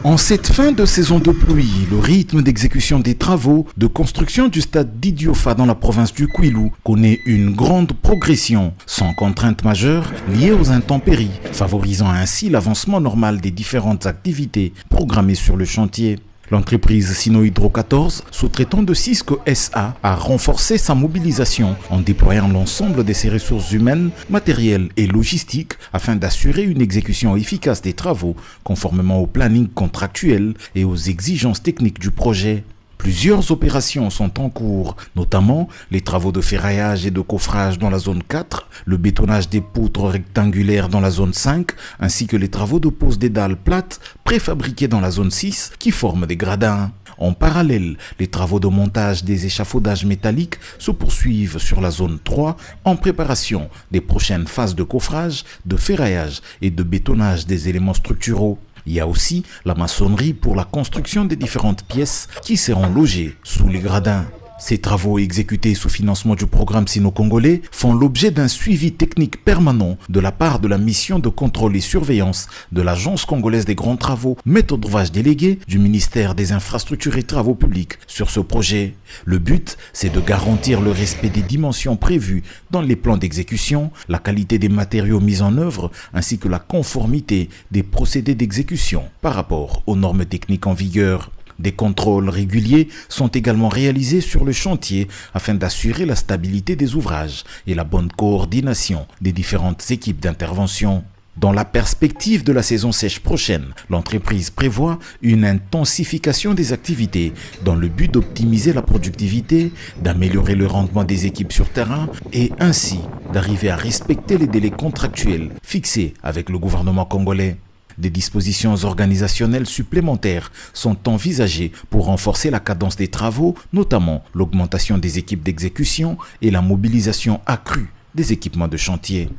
En cette fin de saison de pluie, le rythme d'exécution des travaux de construction du stade d'Idiofa dans la province du Kwilu connaît une grande progression, sans contraintes majeures liées aux intempéries, favorisant ainsi l'avancement normal des différentes activités programmées sur le chantier. L'entreprise Sinohydro 14, sous-traitant de Cisco SA, a renforcé sa mobilisation en déployant l'ensemble de ses ressources humaines, matérielles et logistiques afin d'assurer une exécution efficace des travaux conformément au planning contractuel et aux exigences techniques du projet. Plusieurs opérations sont en cours, notamment les travaux de ferraillage et de coffrage dans la zone 4, le bétonnage des poutres rectangulaires dans la zone 5, ainsi que les travaux de pose des dalles plates préfabriquées dans la zone 6 qui forment des gradins. En parallèle, les travaux de montage des échafaudages métalliques se poursuivent sur la zone 3 en préparation des prochaines phases de coffrage, de ferraillage et de bétonnage des éléments structuraux. Il y a aussi la maçonnerie pour la construction des différentes pièces qui seront logées sous les gradins. Ces travaux exécutés sous financement du programme sino-congolais font l'objet d'un suivi technique permanent de la part de la mission de contrôle et surveillance de l'Agence congolaise des grands travaux, maître d'ouvrage délégué du ministère des infrastructures et travaux publics sur ce projet. Le but, c'est de garantir le respect des dimensions prévues dans les plans d'exécution, la qualité des matériaux mis en œuvre ainsi que la conformité des procédés d'exécution par rapport aux normes techniques en vigueur. Des contrôles réguliers sont également réalisés sur le chantier afin d'assurer la stabilité des ouvrages et la bonne coordination des différentes équipes d'intervention. Dans la perspective de la saison sèche prochaine, l'entreprise prévoit une intensification des activités dans le but d'optimiser la productivité, d'améliorer le rendement des équipes sur terrain et ainsi d'arriver à respecter les délais contractuels fixés avec le gouvernement congolais. Des dispositions organisationnelles supplémentaires sont envisagées pour renforcer la cadence des travaux, notamment l'augmentation des équipes d'exécution et la mobilisation accrue des équipements de chantier.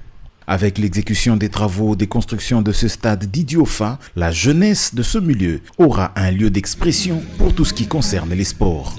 Avec l'exécution des travaux des constructions de ce stade d'Idiofa, la jeunesse de ce milieu aura un lieu d'expression pour tout ce qui concerne les sports.